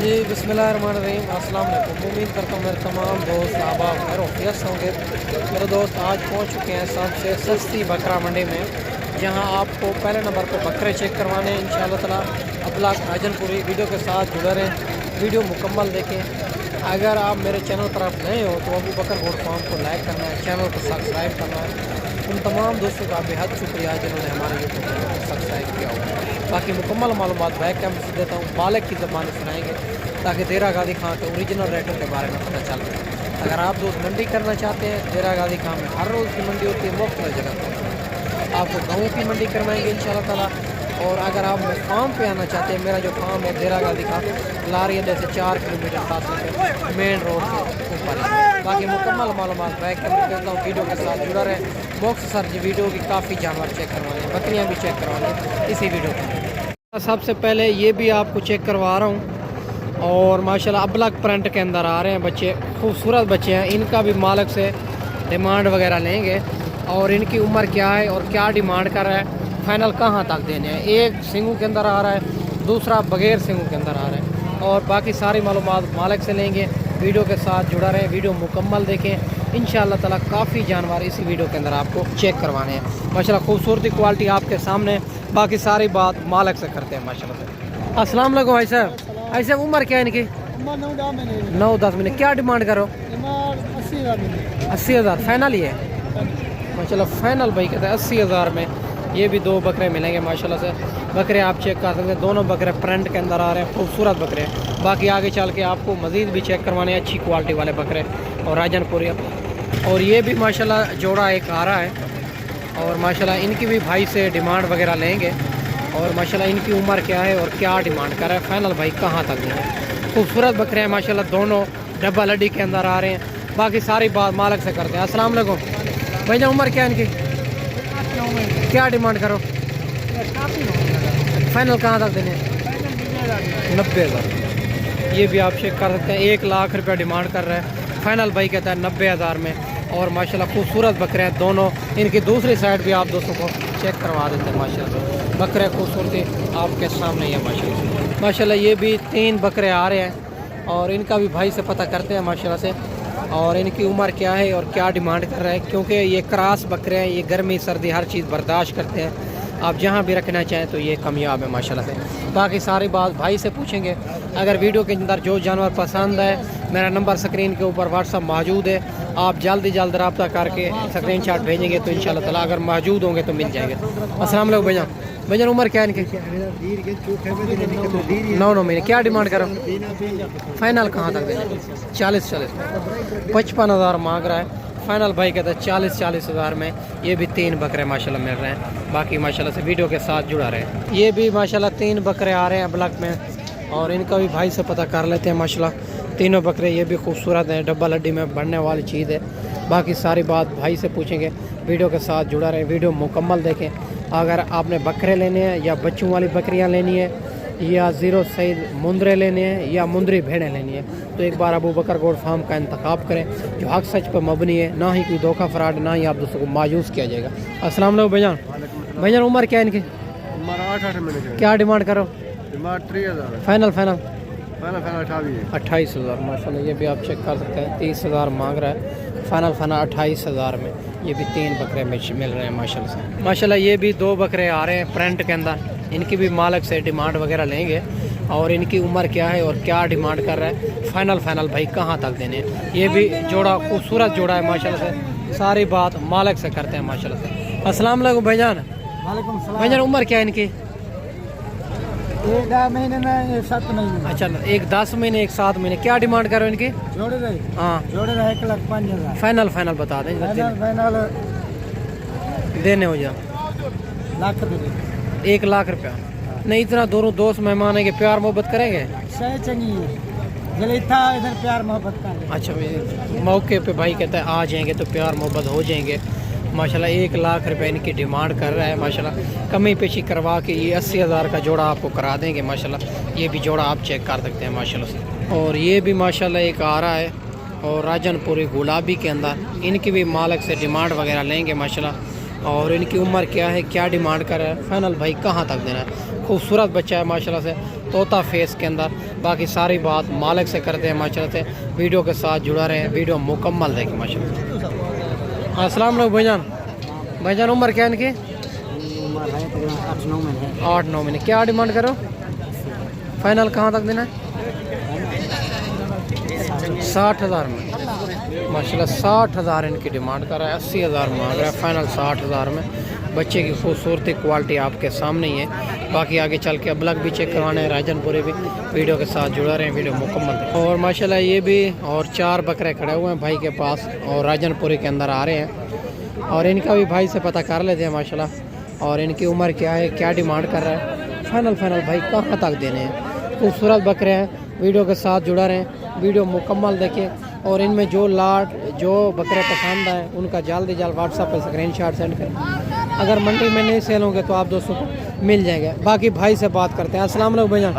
जी बिस्मिल्लाहिर्रहमानिर्रहीम, अस्सलाम वालेकुम। उम्मीद करता हूँ मेरे तमाम दोस्त अहबाब खैर खैरियत होंगे। मेरे दोस्त आज पहुँच चुके हैं सबसे सस्ती बकरा मंडी में, जहाँ आपको पहले नंबर पर बकरे चेक करवाने हैं इंशाअल्लाह ताला। अब्लाक राजनपुरी वीडियो के साथ जुड़े रहें, वीडियो मुकम्मल देखें। अगर आप मेरे चैनल पर आप नए हो तो अबू बकर गोट फार्म को लाइक करना है, चैनल को सब्सक्राइब करना है। उन तमाम दोस्तों का बेहद शुक्रिया जिन्होंने हमारे यूट्यूब चैनल को सब्सक्राइब किया हो। बाकी मुकम्मल मालूमात बैक कैमरे से देता हूँ, मालिक की ज़बान सुनाएंगे ताकि देरा गादी खां के ओरिजिनल रेटों के बारे में पता चल जाए। अगर आप दोस्त मंडी करना चाहते हैं, देरा गादी खां में हर रोज़ की मंडी होती है, मुख्तलिफ जगह पर आपको गाँव की मंडी करवाएंगे इंशाअल्लाह ताला। और अगर आप फार्म पे आना चाहते हैं, मेरा जो फार्म है देरा गादी खां लारिया से 4 किलोमीटर फासले मेन रोड के ऊपर है। बाकी मुकम्मल मालूमात बैक कैमरे करता हूँ, वीडियो के साथ जुड़ा रहे। बॉक्स सर वीडियो की काफ़ी जानवर चेक करवाने हैं, बकरियाँ भी चेक करवाने हैं इसी वीडियो पर। सबसे पहले ये भी आपको चेक करवा रहा हूँ, और माशाल्लाह अबलग प्रिंट के अंदर आ रहे हैं बच्चे, खूबसूरत बच्चे हैं। इनका भी मालिक से डिमांड वगैरह लेंगे और इनकी उम्र क्या है और क्या डिमांड कर रहा है, फाइनल कहाँ तक देने हैं। एक सिंगू के अंदर आ रहा है, दूसरा बगैर सिंगू के अंदर आ रहा है, और बाकी सारी मालूमात मालिक से लेंगे। वीडियो के साथ जुड़ा रहे, वीडियो मुकम्मल देखें। इंशाअल्लाह ताला काफ़ी जानवर इसी वीडियो के अंदर आपको चेक करवाने हैं। माशाल्लाह खूबसूरती क्वालिटी आपके सामने, बाकी सारी बात मालिक से करते हैं माशाल्लाह से। अस्सलाम वालेकुम भाई साहब। ऐसे उम्र क्या है इनकी? 9-10 महीने। क्या डिमांड करो? 80,000 फाइनल ही है माशाल्लाह। फाइनल भाई कहते हैं 80,000 में ये भी 2 बकरे मिलेंगे माशाल्लाह से। बकरे आप चेक कर सकते हैं, दोनों बकरे प्रिंट के अंदर आ रहे हैं, खूबसूरत बकरे। बाकी आगे चल के आपको मज़ीद भी चेक करवाने हैं अच्छी क्वालिटी वाले बकरे और राजनपुरी। और ये भी माशाल्लाह जोड़ा एक आ रहा है, और माशाल्लाह इनकी भी भाई से डिमांड वगैरह लेंगे। और माशाल्लाह इनकी उम्र क्या है और क्या डिमांड कर रहा है, फाइनल भाई कहाँ तक देंगे। खूबसूरत बकरे हैं माशाल्लाह, दोनों डबल हड्डी के अंदर आ रहे हैं। बाकी सारी बात मालिक से करते हैं। अस्सलाम वालेकुम भैया, उम्र क्या है इनकी? क्या डिमांड करो? फाइनल कहाँ तक देने? 90,000। ये भी आप चेक कर सकते हैं, 1 लाख रुपया डिमांड कर रहा है। फाइनल भाई कहता है 90,000 में। और माशाल्लाह खूबसूरत बकरे हैं दोनों। इनकी दूसरी साइड भी आप दोस्तों को चेक करवा देते हैं माशाल्लाह। बकरे खूबसूरती आपके सामने ही है माशाल्लाह। माशाल्लाह ये भी 3 बकरे आ रहे हैं, और इनका भी भाई से पता करते हैं माशाल्लाह से, और इनकी उम्र क्या है और क्या डिमांड कर रहा है। क्योंकि ये क्रॉस बकरे हैं, ये गर्मी सर्दी हर चीज़ बर्दाश्त करते हैं। आप जहाँ भी रखना चाहें तो ये कामयाब है माशाल्लाह से। बाकी सारी बात भाई से पूछेंगे। अगर वीडियो के अंदर जो जानवर पसंद है, मेरा नंबर स्क्रीन के ऊपर व्हाट्सअप मौजूद है, आप जल्द रब्ता करके स्क्रीनशॉट भेजेंगे तो इंशाल्लाह ताला अगर मौजूद होंगे तो मिल जाएंगे। अस्सलाम वालेकुम भैया। भैया उम्र क्या है इनकी? 9 महीने। क्या डिमांड करो? फाइनल कहाँ तक देंगे? 40 55,000 मांग रहा है। फाइनल भाई कहता है 40,000 में ये भी 3 बकरे माशाल्लाह मिल रहे हैं। बाकी माशाल्लाह से वीडियो के साथ जुड़ा रहे। ये भी माशाल्लाह 3 बकरे आ रहे हैं ब्लॉक में, और इनका भी भाई से पता कर लेते हैं माशाल्लाह। तीनों बकरे ये भी खूबसूरत हैं, डबल हड्डी में बढ़ने वाली चीज़ है। बाकी सारी बात भाई से पूछेंगे, वीडियो के साथ जुड़ा रहे, वीडियो मुकम्मल देखें। अगर आपने बकरे लेने हैं या बच्चों वाली बकरियां लेनी है, या ज़ीरो सईद मुंदरे लेने हैं या मुंदरी भेड़ें लेनी है, तो एक बार अबू बकर गोट फार्म का इंतखाब करें, जो हक सच पर मबनी है, ना ही कोई धोखा फ्रॉड, ना ही आप दोस्तों को मायूस किया जाएगा। अस्सलाम वालेकुम भैया। भैया उम्र क्या है इनकी? 8 क्या डिमांड करो? 30,000। फाइनल 28,000 माशाल्लाह। ये भी आप चेक कर सकते हैं, 30,000 मांग रहा है। फाइनल 28,000 में ये भी 3 बकरे मिल रहे हैं माशाल्लाह से। माशाल्लाह ये भी 2 बकरे आ रहे हैं प्रिंट के अंदर, इनकी भी मालिक से डिमांड वगैरह लेंगे, और इनकी उम्र क्या है और क्या डिमांड कर रहा है, फाइनल भाई कहाँ तक देने। ये भी जोड़ा खूबसूरत जोड़ा है माशाल्लाह से। सारी बात मालिक से करते हैं माशाल्लाह से। अस्सलाम वालेकुम भाईजान। भाईजान उम्र क्या है इनकी? 1 महीने में 7 महीने। अच्छा, एक 10 महीने, एक 7 महीने। क्या डिमांड करो इनकी? जोड़े रहे। हाँ, जोड़े रहे 1,05,000। फाइनल बता दें। फाइनल देने हो जा लाख दे। 1 लाख रुपया नहीं, इतना दोनों दोस्त मेहमान है कि प्यार मोहब्बत करेंगे। सही चंगी है, था इधर प्यार मोहब्बत का। अच्छा, मौके पे भाई कहता है आ जाएंगे तो प्यार मोहब्बत हो जाएंगे माशाल्लाह। 1 लाख रुपए इनकी डिमांड कर रहा है माशाल्लाह। कमी पेशी करवा के ये 80,000 का जोड़ा आपको करा देंगे माशाल्लाह। ये भी जोड़ा आप चेक कर सकते हैं माशाल्लाह से। और ये भी माशाल्लाह एक आ रहा है, और राजनपुरी गुलाबी के अंदर, इनकी भी मालिक से डिमांड वगैरह लेंगे माशाल्लाह। और इनकी उम्र क्या है, क्या डिमांड कर रहा है, फाइनल भाई कहाँ तक देना है। खूबसूरत बच्चा है माशाल्लाह से, तोता फेस के अंदर। बाकी सारी बात मालिक से करते हैं माशाल्लाह से। वीडियो के साथ जुड़ा रहे हैं, वीडियो मुकम्मल देखें माशाल्लाह से। अस्सलाम वालेकुम भाईजान। भाईजान उम्र क्या है इनकी? 8-9 महीने। क्या डिमांड करो? फाइनल कहाँ तक देना है? 60,000 में माशाल्लाह। 60,000 इनकी डिमांड कर रहा है, 80,000 मांग रहा है, फाइनल 60,000 में। बच्चे की खूबसूरती क्वालिटी आपके सामने ही है। बाकी आगे चल के अबलग भी चेक करवाना है, राजनपुरी भी। वीडियो के साथ जुड़ा रहे हैं, वीडियो मुकम्मल। और माशाल्लाह ये भी और 4 बकरे खड़े हुए हैं भाई के पास और राजनपुरी के अंदर आ रहे हैं। और इनका भी भाई से पता कर लेते हैं माशाल्लाह। और इनकी उम्र क्या है, क्या डिमांड कर रहा है, फाइनल भाई कहाँ तक देने हैं। खूबसूरत बकरे हैं, वीडियो के साथ जुड़ा रहे हैं, वीडियो मुकम्मल देखें। और इनमें जो बकरे पसंद आए उनका जल्द व्हाट्सएप पर स्क्रीनशॉट सेंड करें। अगर मंडी में नहीं सेल होंगे तो आप दोस्तों को मिल जाएंगे। बाकी भाई से बात करते हैं। अस्सलाम वालेकुम भैया।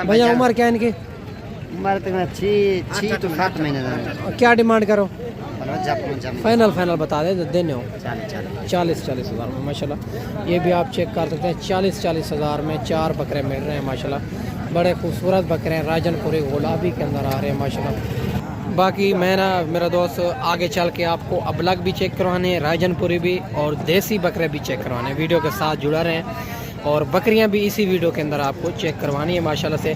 भैया उम्र क्या है इनकी? उम्र तो 6 to 7 महीने। क्या डिमांड करो? फाइनल बता दे देने हो। 40,000 में माशाल्लाह। ये भी आप चेक कर सकते हैं, 40,000 में 4 बकरे मिल रहे हैं माशाल्लाह। बड़े खूबसूरत बकरे हैं, राजनपुरी गुलाबी के अंदर आ रहे हैं माशाल्लाह। बाकी मैं मेरा दोस्त आगे चल के आपको अबलग भी चेक करवाने हैं, राजनपुरी भी और देसी बकरे भी चेक करवाने हैं। वीडियो के साथ जुड़ा रहे हैं और बकरियां भी इसी वीडियो के अंदर आपको चेक करवानी है माशाल्लाह से।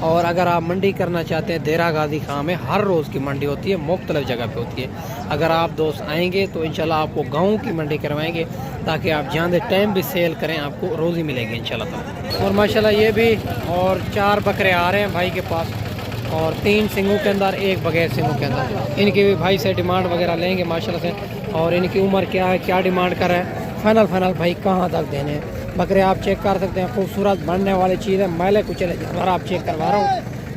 और अगर आप मंडी करना चाहते हैं, देरा गाजी खां में हर रोज़ की मंडी होती है, मुख्तलिफ जगह पे होती है। अगर आप दोस्त आएंगे तो इंशाल्लाह आपको गाँव की मंडी करवाएंगे ताकि आप जहाँ टाइम भी सेल करें, आपको रोज़ी मिलेगी इंशाल्लाह। और माशाल्लाह ये भी और 4 बकरे आ रहे हैं भाई के पास और 3 सिंगों के अंदर, 1 बगैर सिंगों के अंदर। इनकी भी भाई से डिमांड वगैरह लेंगे माशाल्लाह से। और इनकी उम्र क्या है, क्या डिमांड कर रहा है, फाइनल भाई कहाँ तक देने हैं। बकरे आप चेक कर सकते हैं, खूबसूरत बनने वाली चीज़ है। मैले कुचले जानवर आप चेक करवा रहा हूँ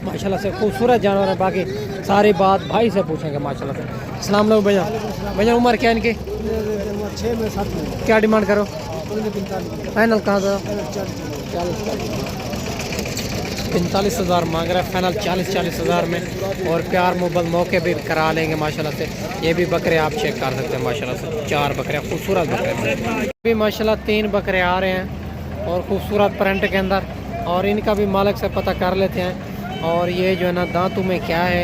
माशाल्लाह से, खूबसूरत जानवर है। बाकी सारी बात भाई से पूछेंगे माशाल्लाह से। अस्सलाम वालेकुम भैया। भैया उम्र क्या है इनकी? 6 में 7 में। क्या डिमांड करो? फाइनल कहाँ से? 45,000 मांग रहा है, फाइनल 40,000 में। और प्यार मोहब्बत मौके भी करा लेंगे माशाल्लाह से। ये भी बकरे आप चेक कर सकते हैं माशाल्लाह से, 4 बकरे खूबसूरत बकरे भी माशाल्लाह। 3 बकरे आ रहे हैं और खूबसूरत प्रिंट के अंदर। और इनका भी मालिक से पता कर लेते हैं। और ये जो है ना दांतों में क्या है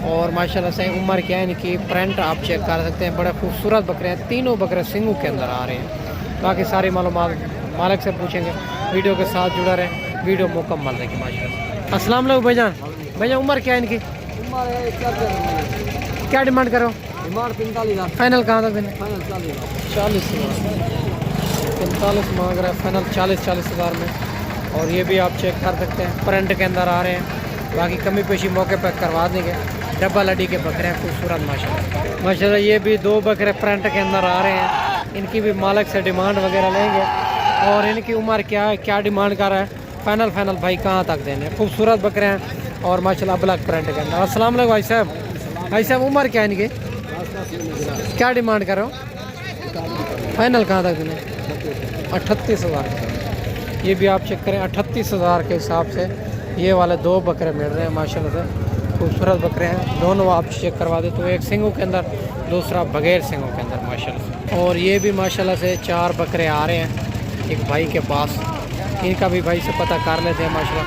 और माशाल्लाह से उम्र क्या है इनकी, प्रिंट आप चेक कर सकते हैं। बड़े खूबसूरत बकरे हैं, तीनों बकरे सिंगों के अंदर आ रहे हैं। बाकी सारी मालूमात मालिक से पूछेंगे, वीडियो के साथ जुड़ा रहे, वीडियो मुकम्मल देखिए माशाल्लाह। अस्सलाम वालेकुम भाईजान। भैया उम्र क्या है इनकी? क्या डिमांड करो? डिमांड 45,000। फाइनल कहाँ तक देने? 40,000। 45 मांग रहा है, फाइनल 40,000 में। और ये भी आप चेक कर सकते हैं, प्रिंट के अंदर आ रहे हैं। बाकी कमी पेशी मौके पर करवा देंगे। डबल अडी के बकरे हैं खूबसूरत माशाल्लाह। ये भी 2 बकरे प्रिंट के अंदर आ रहे हैं। इनकी भी मालिक से डिमांड वगैरह लेंगे। और इनकी उम्र क्या है, क्या डिमांड कर रहा है, फाइनल भाई कहाँ तक देने। खूबसूरत बकरे हैं और माशाल्लाह ब्लैक प्रिंट के अंदर। अस्सलाम वालेकुम भाई साहब। भाई साहब उम्र क्या है इनकी? क्या डिमांड कर रहे हो? फाइनल कहाँ तक देने? 38,000। ये भी आप चेक करें, 38,000 के हिसाब से ये वाले 2 बकरे मिल रहे हैं माशाल्लाह से। खूबसूरत बकरे हैं, दोनों आप चेक करवा दे तो एक सिंगों के अंदर, दूसरा बगैर सिंगों के अंदर माशाल्लाह। और ये भी माशाल्लाह से 4 बकरे आ रहे हैं एक भाई के पास। इनका भी भाई से पता कर लेते हैं माशाल्लाह।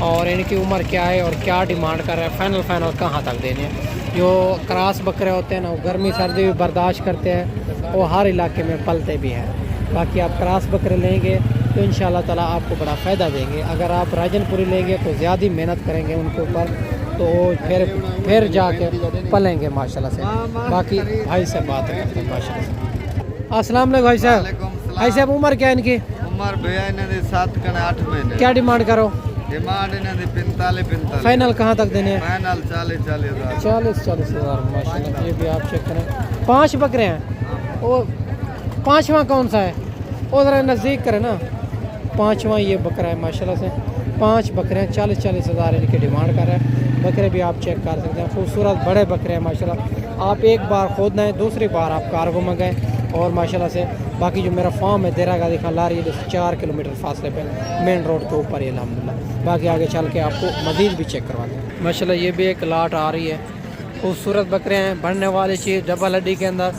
और इनकी उम्र क्या है और क्या डिमांड कर रहा है, फाइनल कहाँ तक देने हैं। जो क्रॉस बकरे होते हैं ना, वो गर्मी सर्दी भी बर्दाश्त करते हैं, वो हर इलाके में पलते भी हैं। बाकी आप क्रॉस बकरे लेंगे तो इंशाल्लाह ताला आपको बड़ा फ़ायदा देंगे। अगर आप राजनपुरी लेंगे तो ज़्यादा मेहनत करेंगे उनके ऊपर, तो वो फिर जाके पलेंगे माशाल्लाह से। बाकी भाई से बात करते हैं माशाल्लाह से। अस्सलाम वालेकुम भाई साहब। भाई साहब उम्र क्या है इनकी? उम्र भैया इन्हें 7 का 8 महीने। क्या डिमांड करो? डिमांड इन्हें 45,000। फाइनल कहाँ तक देने हैं? फाइनल 40,000। 40,000 माशाल्लाह। ये भी आप चेक करें, 5 बकरे हैं। वो 5वां कौन सा है? वो ज़रा नज़दीक करें ना। 5वां ये बकरा है माशाल्लाह से। 5 बकरे हैं, 40,000 इनकी डिमांड कर रहा है। बकरे भी आप चेक कर सकते हैं, खूबसूरत बड़े बकरे हैं माशाल्लाह। आप एक बार खुद नए, दूसरी बार आप कार्गो मंगाएं। और माशाल्लाह से बाकी जो मेरा फार्म है देरा गाजी खां लारी, 4 किलोमीटर फासले पे मेन रोड के ऊपर ही अल्हम्दुलिल्लाह। बाकी आगे चल के आपको मज़ीद भी चेक करवा दें माशाल्लाह। ये भी एक लाट आ रही है, खूबसूरत बकरे हैं, बढ़ने वाली चीज़, डबल हड्डी के अंदर।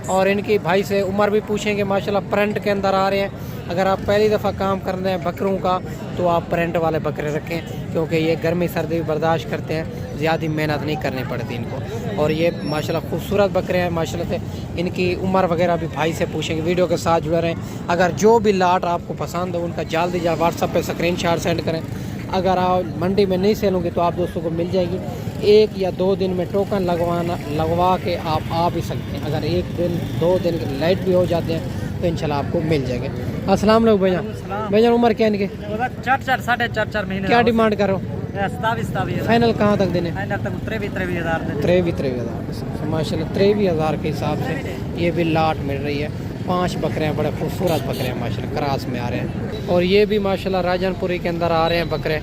और इनकी भाई से उम्र भी पूछेंगे। माशाल्लाह प्रिंट के अंदर आ रहे हैं। अगर आप पहली दफ़ा काम कर रहे हैं बकरों का तो आप प्रिंट वाले बकरे रखें, क्योंकि ये गर्मी सर्दी भी बर्दाश्त करते हैं, ज़्यादा मेहनत नहीं करनी पड़ती इनको। और ये माशाल्लाह खूबसूरत बकरे हैं माशाल्लाह से। इनकी उम्र वगैरह भी भाई से पूछेंगे, वीडियो के साथ जुड़े रहें। अगर जो भी लाट आपको पसंद हो उनका जल्दी जा व्हाट्सअप पे स्क्रीनशॉट सेंड करें। अगर आप मंडी में नहीं सेल होंगे तो आप दोस्तों को मिल जाएगी। 1 या 2 दिन में टोकन लगवा के आप आ भी सकते हैं। अगर 1 दिन 2 दिन लेट भी हो जाते हैं तो इंशाल्लाह आपको मिल जाएंगे। अस्सलाम वालेकुम भैया। भैया उम्र क्या इनकी? 4 साढ़े 4 महीने। क्या डिमांड करो? 27 फाइनल कहाँ तक देने? फाइनल तक 23,000 23,000 माशाल्लाह 23,000 के हिसाब से ये भी लाट मिल रही है। 5 बकरे हैं, बड़े खूबसूरत बकरे हैं माशाल्लाह, क्रास में आ रहे हैं। और ये भी माशाल्लाह राजनपुरी के अंदर आ रहे हैं बकरे,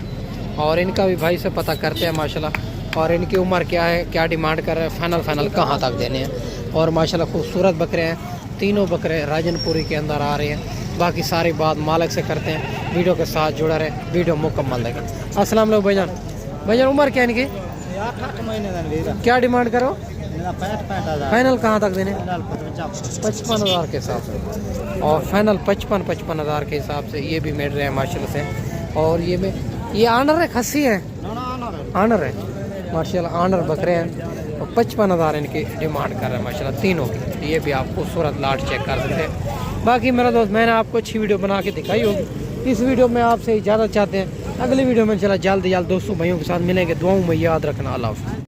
और इनका भी भाई से पता करते हैं माशाल्लाह। और इनकी उम्र क्या है, क्या डिमांड कर रहे हैं, फाइनल कहाँ तक देने हैं। और माशाल्लाह खूबसूरत बकरे हैं, तीनों बकरे राजनपुरी के अंदर आ रहे हैं। बाकी सारी बात मालिक से करते हैं। वीडियो के साथ जुड़ा रहे, वीडियो मुकम्मल देखें। अस्सलाम वालेकुम भाईजान। भाईजान उम्र क्या है इनकी? 8 महीने। क्या डिमांड करो? 65,000 फाइनल कहाँ तक देने? 55,000 55,000 के हिसाब से। और फाइनल 55,000 के हिसाब से ये भी मिल रहे हैं माशाल्लाह से। और ये आनर है, खस्सी है? आनर है माशाल्लाह, आनर बकरे हैं। और 55,000 इनकी डिमांड कर रहे हैं माशाल्लाह तीनों की। ये भी आप खूबसूरत लाट चेक कर सकते हैं। बाकी मेरा दोस्त, मैंने आपको अच्छी वीडियो बना के दिखाई होगी। इस वीडियो में आपसे इजाज़त चाहते हैं। अगली वीडियो में चला जल्द दोस्तों भाइयों के साथ मिलेंगे। दुआओं में याद रखना। अल्लाह हाफ़िज़।